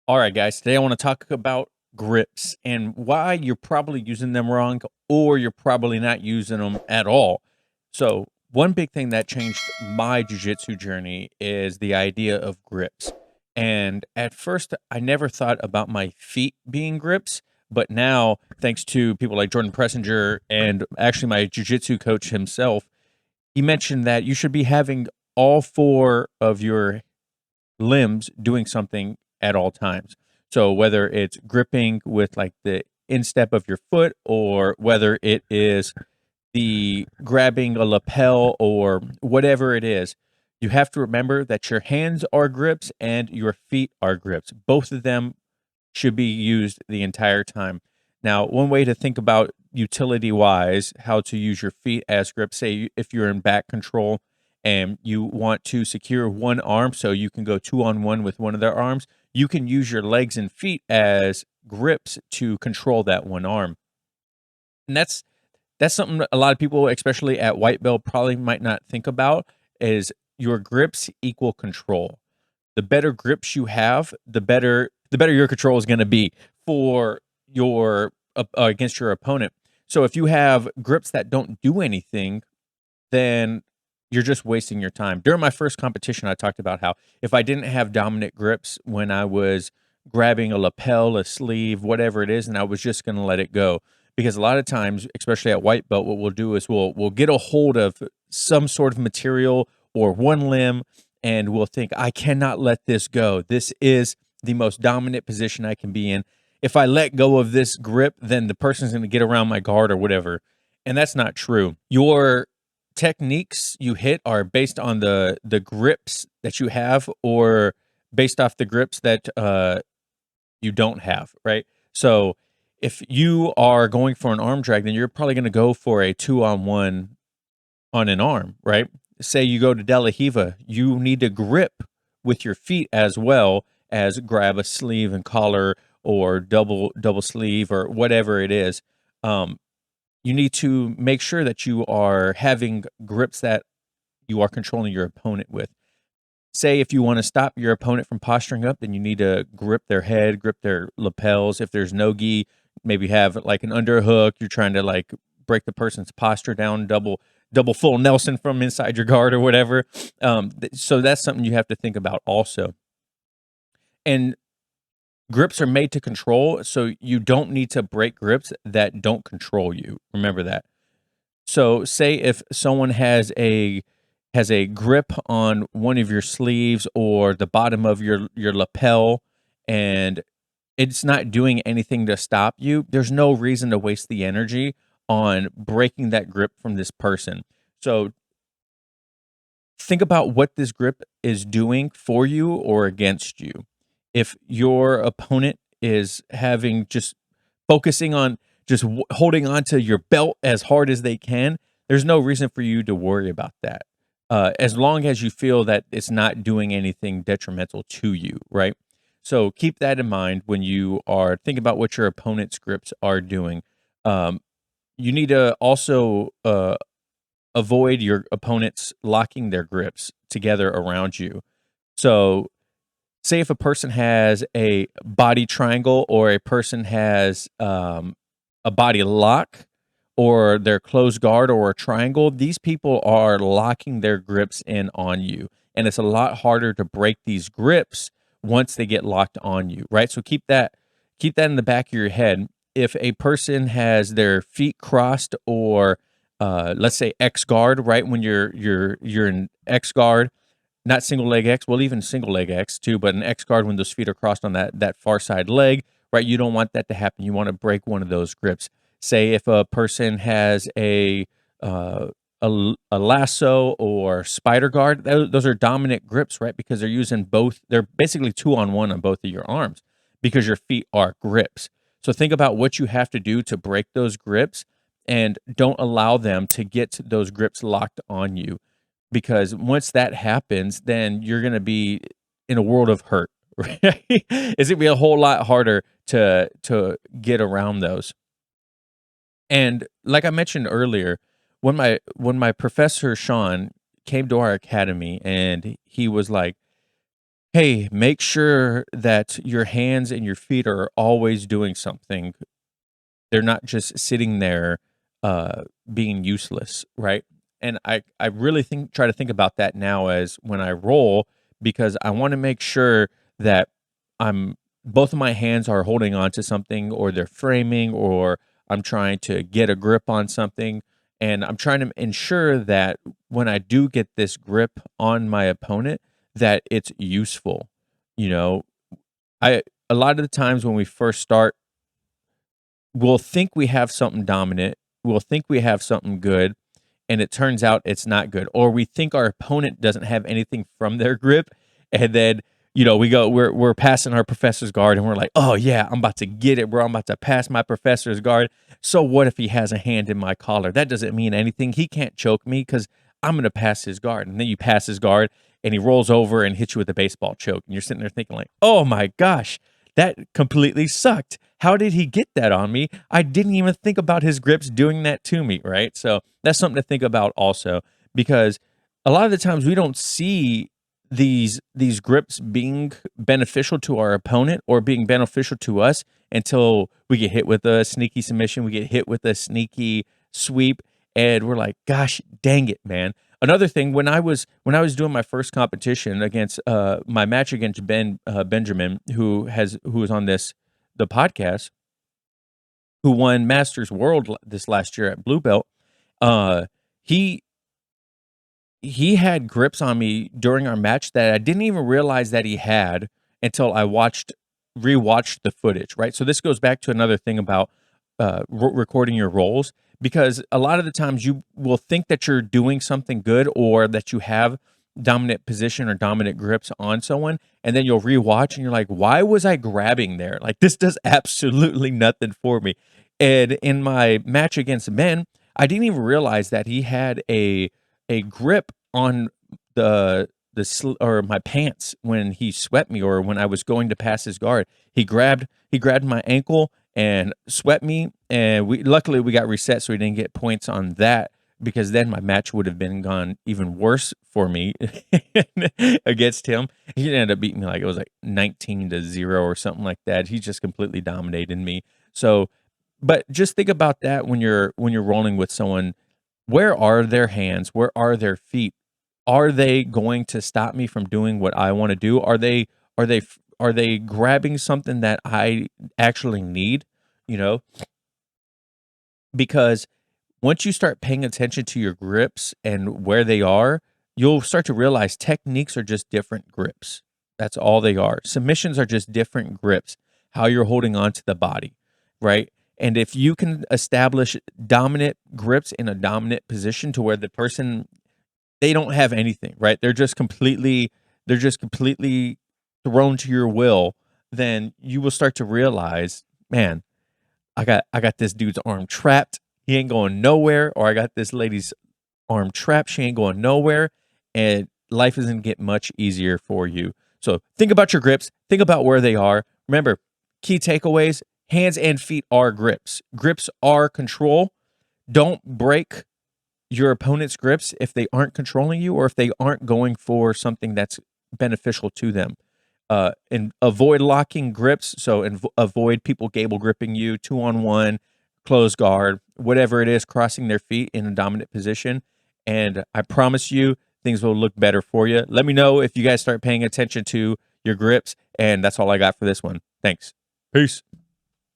All right, guys. Today I want to talk about grips and why you're probably using them wrong or you're probably not using them at all. So, one big thing that changed my jiu-jitsu journey is the idea of grips. And at first, I never thought about my feet being grips, but now, thanks to people like Jordan Pressinger and actually my jiu-jitsu coach himself, he mentioned that you should be having all four of your limbs doing something at all times. So whether it's gripping with like the instep of your foot or whether it is the grabbing a lapel or whatever it is, you have to remember that your hands are grips and your feet are grips. Both of them should be used the entire time. Now, one way to think about utility wise, how to use your feet as grips, say if you're in back control and you want to secure one arm so you can go 2-on-1 with one of their arms, you can use your legs and feet as grips to control that one arm. And that's something that a lot of people, especially at white belt, probably might not think about is your grips equal control. The better grips you have, the better your control is going to be for your against your opponent. So if you have grips that don't do anything, then you're just wasting your time. During my first competition, I talked about how if I didn't have dominant grips when I was grabbing a lapel, a sleeve, whatever it is, and I was just going to let it go. Because a lot of times, especially at white belt, what we'll do is we'll get a hold of some sort of material or one limb, and we'll think, I cannot let this go. This is the most dominant position I can be in. If I let go of this grip, then the person's going to get around my guard or whatever. And that's not true. Your techniques you hit are based on the grips that you have or based off the grips that you don't have, right? So if you are going for an arm drag, then you're probably going to go for a 2-on-1 on an arm, right? Say you go to De La Hiva, you need to grip with your feet as well as grab a sleeve and collar or double sleeve or whatever it is. Um, you need to make sure that you are having grips that you are controlling your opponent with. Say if you want to stop your opponent from posturing up, then you need to grip their head, grip their lapels. If there's no gi, maybe have like an underhook. You're trying to like break the person's posture down, double full Nelson from inside your guard or whatever. So that's something you have to think about also. And grips are made to control, so you don't need to break grips that don't control you. Remember that. So say if someone has a grip on one of your sleeves or the bottom of your lapel and it's not doing anything to stop you, there's no reason to waste the energy on breaking that grip from this person. So think about what this grip is doing for you or against you. If your opponent is having just focusing on just holding on to your belt as hard as they can, there's no reason for you to worry about that. As long as you feel that it's not doing anything detrimental to you, right? So keep that in mind when you are thinking about what your opponent's grips are doing. Um, you need to also avoid your opponents locking their grips together around you. So, say if a person has a body triangle or a person has a body lock or their closed guard or a triangle, these people are locking their grips in on you. And it's a lot harder to break these grips once they get locked on you, right? So keep that in the back of your head. If a person has their feet crossed or let's say X guard, right? When you're in X guard, not single leg X, well, even single leg X too, but an X guard when those feet are crossed on that far side leg, right? You don't want that to happen. You want to break one of those grips. Say if a person has uh, a lasso or spider guard, those are dominant grips, right? Because they're using both. They're basically 2-on-1 on both of your arms because your feet are grips. So think about what you have to do to break those grips, and don't allow them to get those grips locked on you because once that happens, then you're going to be in a world of hurt. Right? It's going to be a whole lot harder to get around those. And like I mentioned earlier, when my professor Sean came to our academy and he was like, hey, make sure that your hands and your feet are always doing something. They're not just sitting there, uh, being useless, right? And I really try to think about that now as when I roll, because I wanna make sure that I'm both of my hands are holding on to something, or they're framing, or I'm trying to get a grip on something, and I'm trying to ensure that when I do get this grip on my opponent, that it's useful, you know? I A lot of the times when we first start, we'll think we have something dominant, we'll think we have something good, and it turns out it's not good. Or we think our opponent doesn't have anything from their grip, and then, we're passing our professor's guard, and we're like, "Oh, yeah, I'm about to get it, bro. I'm about to pass my professor's guard. So what if he has a hand in my collar? That doesn't mean anything. He can't choke me because I'm gonna pass his guard." And then you pass his guard, and he rolls over and hits you with a baseball choke, and you're sitting there thinking like, "Oh my gosh, that completely sucked. How did he get that on me? I didn't even think about his grips doing that to me," right? So that's something to think about also, because a lot of the times we don't see these grips being beneficial to our opponent or being beneficial to us until we get hit with a sneaky submission, we get hit with a sneaky sweep, and we're like, "Gosh, dang it, man." Another thing, when I was doing my first competition against my match against Benjamin, who was on the podcast, who won Masters World this last year at Blue Belt. uh, he he had grips on me during our match that I didn't even realize that he had until I rewatched the footage, right? So this goes back to another thing about recording your rolls, because a lot of the times you will think that you're doing something good, or that you have dominant position or dominant grips on someone, and then you'll rewatch and you're like, "Why was I grabbing there? Like, this does absolutely nothing for me." And in my match against Ben, I didn't even realize that he had a grip on or my pants when he swept me, or when I was going to pass his guard. He grabbed my ankle and swept me, and we luckily we got reset, so we didn't get points on that, because then my match would have been gone even worse for me against him. He ended up beating me, like, it was like 19-0 or something like that. He just completely dominated me. So, but just think about that when you're rolling with someone. Where are their hands? Where are their feet? Are they going to stop me from doing what I wanna do? Are they grabbing something that I actually need? You know? Because once you start paying attention to your grips and where they are, you'll start to realize techniques are just different grips. That's all they are. Submissions are just different grips, how you're holding on to the body, right? And if you can establish dominant grips in a dominant position to where the person, they don't have anything, right? They're just completely thrown to your will, then you will start to realize, man, I got this dude's arm trapped. He ain't going nowhere. Or I got this lady's arm trapped. She ain't going nowhere. And life isn't get much easier for you. So think about your grips. Think about where they are. Remember, key takeaways: hands and feet are grips. Grips are control. Don't break your opponent's grips if they aren't controlling you, or if they aren't going for something that's beneficial to them. And avoid locking grips. So, avoid people gable gripping you 2-on-1, close guard, whatever it is, crossing their feet in a dominant position. And I promise you, things will look better for you. Let me know if you guys start paying attention to your grips. And that's all I got for this one. Thanks. Peace.